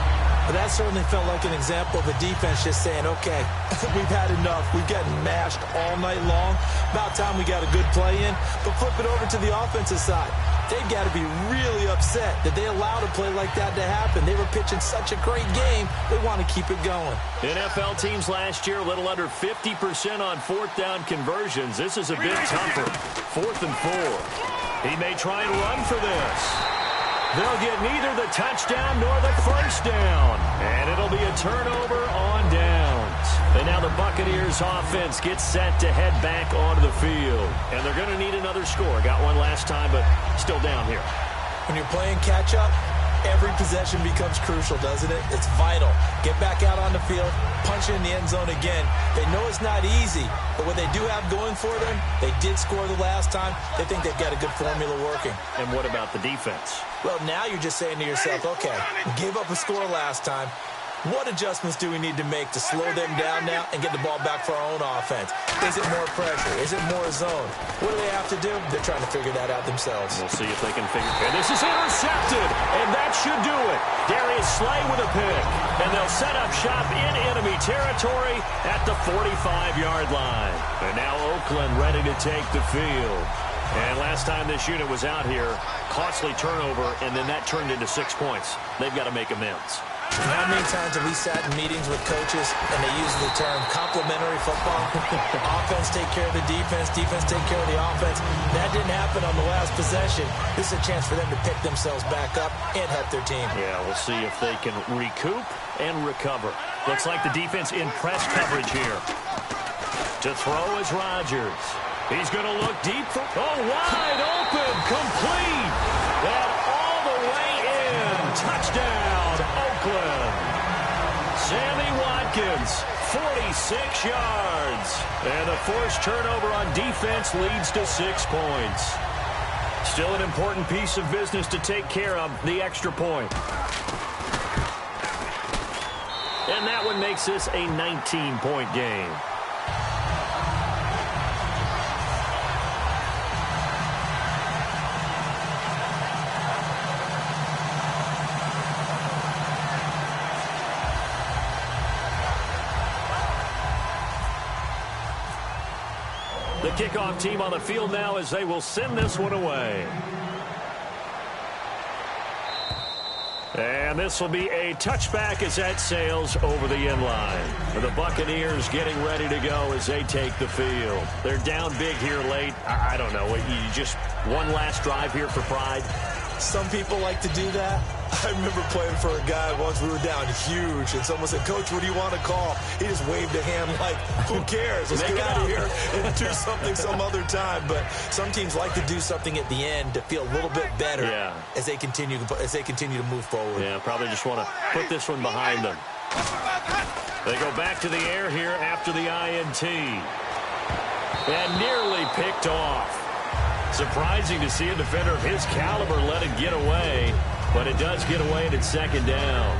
But that certainly felt like an example of a defense just saying, okay, we've had enough. We've gotten mashed all night long. About time we got a good play in. But flip it over to the offensive side. They've got to be really upset that they allowed a play like that to happen. They were pitching such a great game. They want to keep it going. NFL teams last year, a little under 50% on 4th down conversions. This is a bit tougher. 4th and 4. He may try and run for this. They'll get neither the touchdown nor the first down. And it'll be a turnover on downs. And now the Buccaneers offense gets set to head back onto the field. And they're going to need another score. Got one last time, but still down here. When you're playing catch-up, every possession becomes crucial, doesn't it? It's vital. Get back out on the field, punch it in the end zone again. They know it's not easy, but what they do have going for them, they did score the last time. They think they've got a good formula working. And what about the defense? Well, now you're just saying to yourself, okay, we gave up a score last time. What adjustments do we need to make to slow them down now and get the ball back for our own offense? Is it more pressure? Is it more zone? What do they have to do? They're trying to figure that out themselves. We'll see if they can figure it out. And this is intercepted, and that should do it. Darius Slay with a pick. And they'll set up shop in enemy territory at the 45-yard line. And now Oakland ready to take the field. And last time this unit was out here, costly turnover, and then that turned into 6 points. They've got to make amends. How many times have we sat in meetings with coaches and they use the term complementary football? Offense take care of the defense, defense take care of the offense. That didn't happen on the last possession. This is a chance for them to pick themselves back up and help their team. Yeah, we'll see if they can recoup and recover. Looks like the defense in press coverage here. To throw is Rodgers. He's going to look deep for... Oh, wide open, complete. And all the way in. Touchdown, Oakland. Sammy Watkins, 46 yards. And the forced turnover on defense leads to 6 points. Still an important piece of business to take care of, the extra point. And that one makes this a 19-point game. The kickoff team on the field now as they will send this one away. And this will be a touchback as that sails over the end line. The Buccaneers getting ready to go as they take the field. They're down big here late. I don't know. You just one last drive here for pride. Some people like to do that. I remember playing for a guy once. We were down huge, and someone said, "Coach, what do you want to call?" He just waved a hand like, who cares? Let's get out of here and do something some other time. But some teams like to do something at the end to feel a little bit better as they continue to move forward. Yeah, probably just want to put this one behind them. They go back to the air here after the INT. And nearly picked off. Surprising to see a defender of his caliber let it get away, but it does get away and it's second down.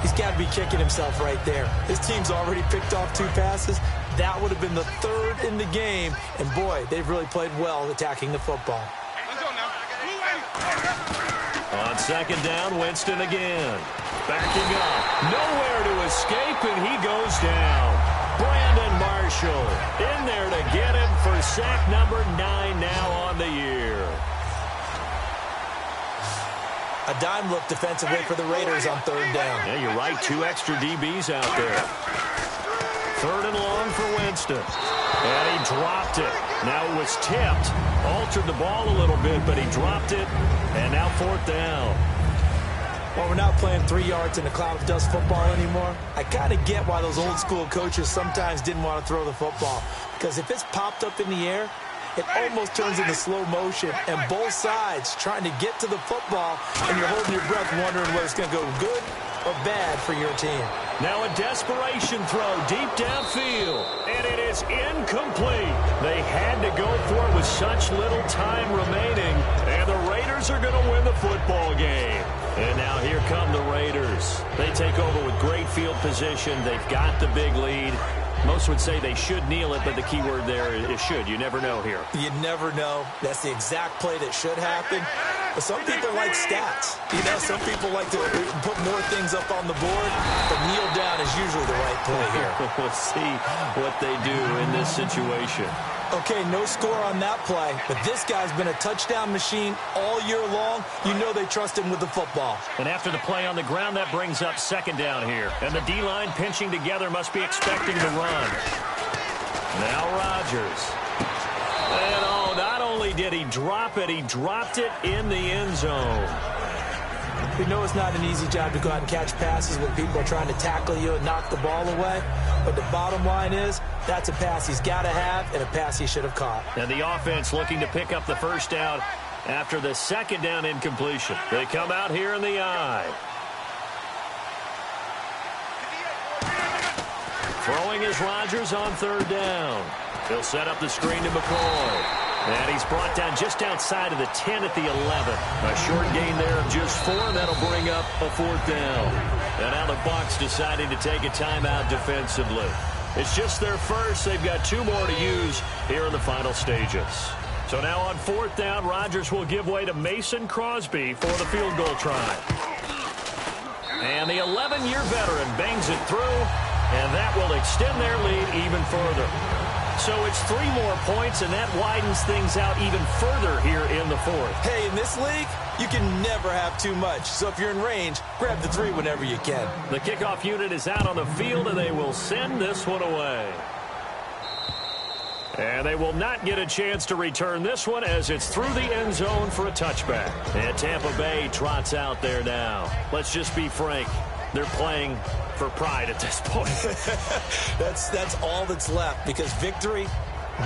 He's got to be kicking himself right there. His team's already picked off 2 passes. That would have been the 3rd in the game, and boy, they've really played well attacking the football. On second down, Winston again. Backing up. Nowhere to escape, and he goes down. Brandon Marshall in there to get him for sack number 9 now on the year. A dime look defensively for the Raiders on third down. Yeah, you're right. 2 extra DBs out there. Third and long for Winston. And he dropped it. Now it was tipped. Altered the ball a little bit, but he dropped it. And now fourth down. Well, we're not playing 3 yards in a cloud of dust football anymore. I kind of get why those old school coaches sometimes didn't want to throw the football. Because if it's popped up in the air, it almost turns into slow motion, and both sides trying to get to the football, and you're holding your breath wondering whether it's going to go good or bad for your team. Now a desperation throw deep downfield, and it is incomplete. They had to go for it with such little time remaining, and the Raiders are going to win the football game. And now here come the Raiders. They take over with great field position. They've got the big lead. Most would say they should kneel it, but the key word there is should. You never know here. You never know. That's the exact play that should happen. But some people like stats. You know, some people like to put more things up on the board, but kneel down is usually the right play here. We'll see what they do in this situation. Okay, no score on that play, but this guy's been a touchdown machine all year long. You know they trust him with the football. And after the play on the ground, that brings up second down here. And the D-line pinching together must be expecting to run. Now Rodgers. And oh, not only did he drop it, he dropped it in the end zone. We know it's not an easy job to go out and catch passes when people are trying to tackle you and knock the ball away. But the bottom line is, that's a pass he's got to have and a pass he should have caught. And the offense looking to pick up the first down after the second down incompletion. They come out here in the I. Throwing is Rodgers on third down. He'll set up the screen to McCoy. And he's brought down just outside of the 10 at the 11. A short gain there of just 4, and that'll bring up a fourth down. And now the Bucs deciding to take a timeout defensively. It's just their first. They've got 2 more to use here in the final stages. So now on fourth down, Rodgers will give way to Mason Crosby for the field goal try. And the 11-year veteran bangs it through, and that will extend their lead even further. So it's 3 more points, and that widens things out even further here in the fourth. Hey, in this league, you can never have too much. So if you're in range, grab the 3 whenever you can. The kickoff unit is out on the field, and they will send this one away. And they will not get a chance to return this one as it's through the end zone for a touchback. And Tampa Bay trots out there now. Let's just be frank. They're playing for pride at this point. That's all that's left, because victory,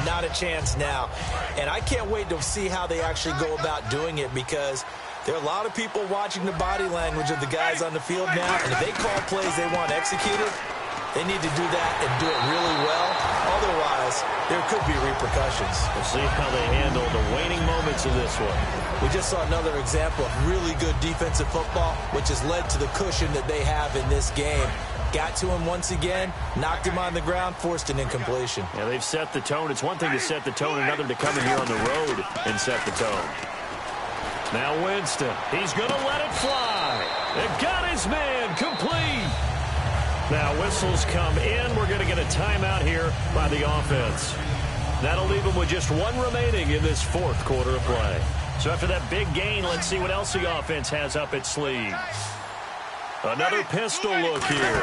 not a chance now. And I can't wait to see how they actually go about doing it, because there are a lot of people watching the body language of the guys on the field now, and if they call plays they want executed, they need to do that and do it really well. Otherwise, there could be repercussions. We'll see how they handle the waning moments of this one. We just saw another example of really good defensive football, which has led to the cushion that they have in this game. Got to him once again, knocked him on the ground, forced an incompletion. Yeah, they've set the tone. It's one thing to set the tone, another to come in here on the road and set the tone. Now Winston, he's going to let it fly. They've got his man complete. Now whistles come in. We're going to get a timeout here by the offense. That'll leave them with just 1 remaining in this fourth quarter of play. So after that big gain, let's see what else the offense has up its sleeve. Another pistol look here.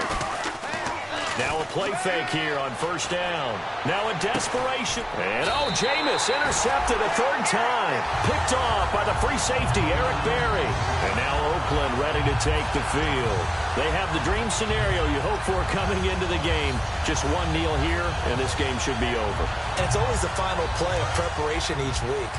Now a play fake here on first down. Now a desperation. And oh, Jameis intercepted a 3rd time. Picked off by the free safety, Eric Berry. And now Oakland ready to take the field. They have the dream scenario you hope for coming into the game. Just 1 kneel here, and this game should be over. And it's always the final play of preparation each week.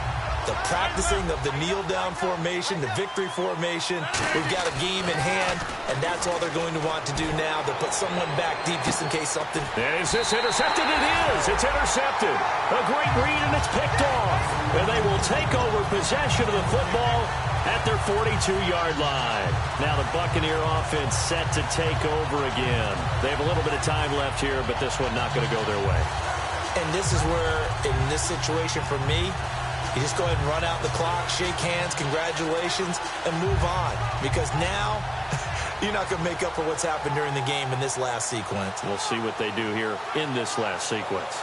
The practicing of the kneel-down formation, the victory formation. We've got a game in hand, and that's all they're going to want to do now, to put someone back deep just in case something. And is this intercepted? It is. It's intercepted. A great read, and it's picked off. And they will take over possession of the football at their 42-yard line. Now the Buccaneer offense set to take over again. They have a little bit of time left here, but this one not going to go their way. And this is where, in this situation for me, you just go ahead and run out the clock, shake hands, congratulations, and move on. Because now, you're not going to make up for what's happened during the game in this last sequence. We'll see what they do here in this last sequence.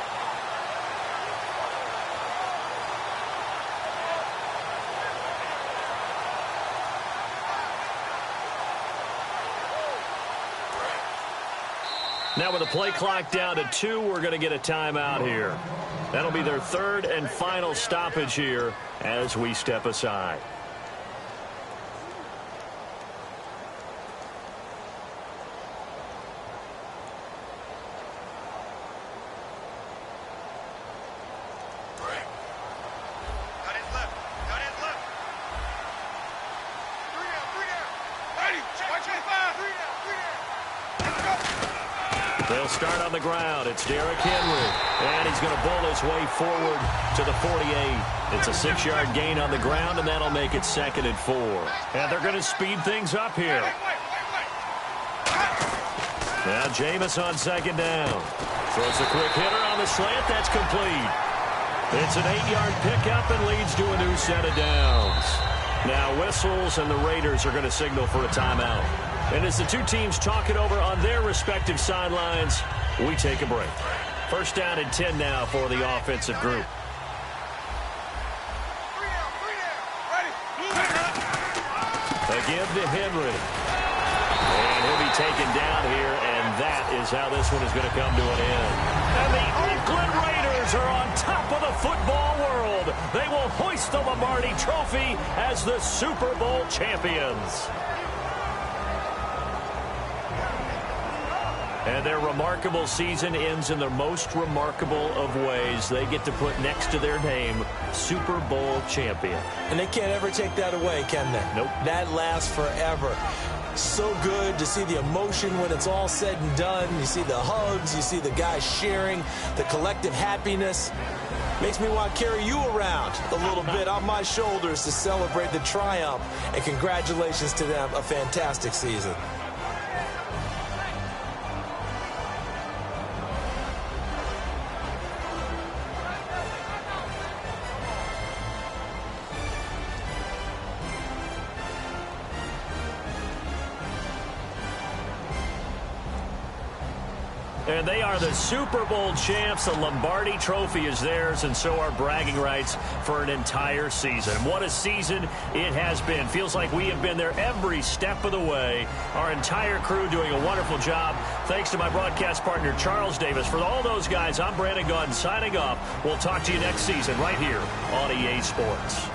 Now with the play clock down to 2, we're going to get a timeout here. That'll be their third and final stoppage here as we step aside. They'll start on the ground. It's Derrick Henry. And he's going to bull his way forward to the 48. It's a 6-yard gain on the ground, and that'll make it 2nd and 4. And they're going to speed things up here. Now Jameis on 2nd down. Throws a quick hitter on the slant. That's complete. It's an 8-yard pickup and leads to a new set of downs. Now whistles, and the Raiders are going to signal for a timeout. And as the two teams talk it over on their respective sidelines, we take a break. 1st down and 10 now for the offensive group. Again to Henry. And he'll be taken down here, and that is how this one is going to come to an end. And the Oakland Raiders are on top of the football world. They will hoist the Lombardi Trophy as the Super Bowl champions. And their remarkable season ends in the most remarkable of ways. They get to put next to their name, Super Bowl champion. And they can't ever take that away, can they? Nope. That lasts forever. So good to see the emotion when it's all said and done. You see the hugs, you see the guys sharing, the collective happiness. Makes me want to carry you around a little bit on my shoulders to celebrate the triumph. And congratulations to them, a fantastic season. And they are the Super Bowl champs. The Lombardi Trophy is theirs, and so are bragging rights for an entire season. What a season it has been. Feels like we have been there every step of the way. Our entire crew doing a wonderful job. Thanks to my broadcast partner, Charles Davis. For all those guys, I'm Brandon Gaudin signing off. We'll talk to you next season right here on EA Sports.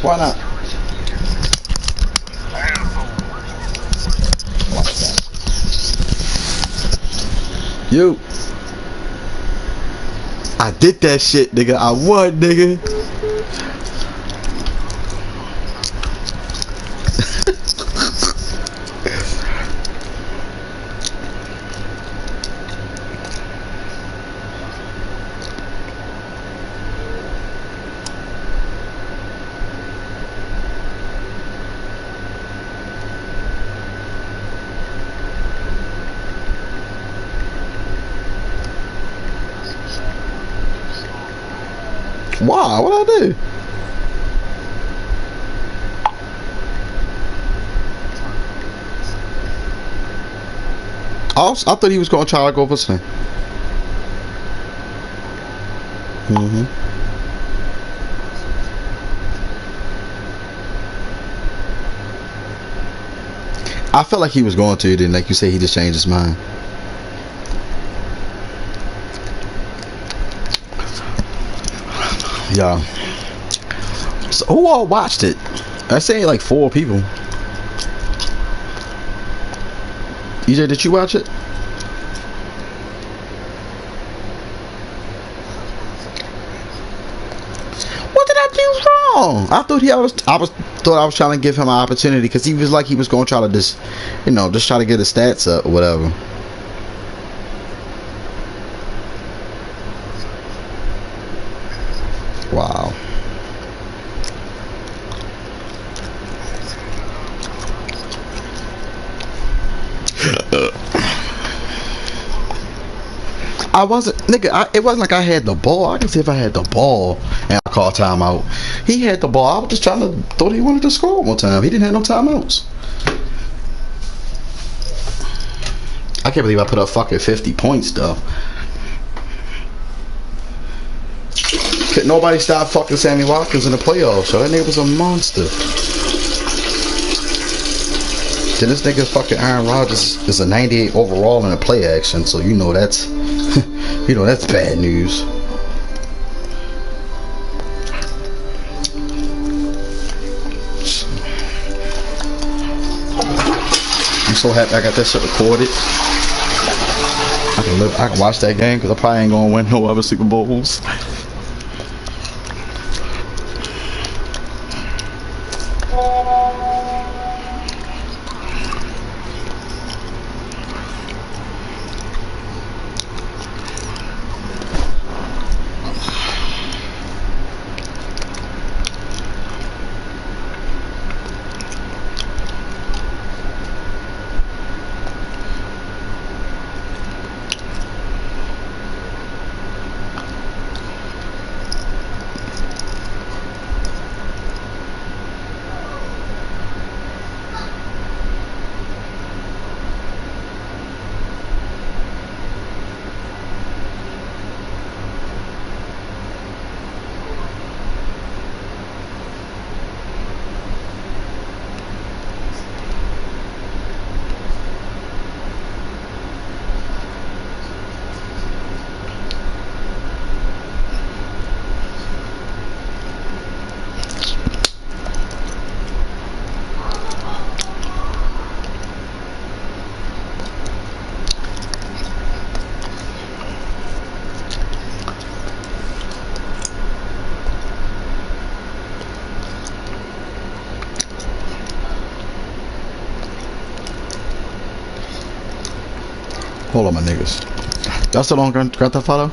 Why not? Watch that. Yo. I did that shit, nigga. I won, nigga. Why? What I do? I thought he was going to try to go for something. I felt like he was going to, then like you say, he just changed his mind. Yeah. So who all watched it? I say like 4 people. EJ, did you watch it? What did I do wrong? I thought I was trying to give him an opportunity because he was like he was going to try to just, just try to get his stats up or whatever. Wow. I wasn't, nigga, it wasn't like I had the ball. I can see if I had the ball and I called timeout. He had the ball. I was just trying to, thought he wanted to score one more time. He didn't have no timeouts. I can't believe I put up fucking 50 points though. Could nobody stop fucking Sammy Watkins in the playoffs, so that nigga was a monster. Then this nigga fucking Aaron Rodgers is a 98 overall in a play action, so you know that's that's bad news. I'm so happy I got that shit recorded. I can watch that game because I probably ain't gonna win no other Super Bowls. Hold on, my niggas. Y'all still on Grand Theft Auto?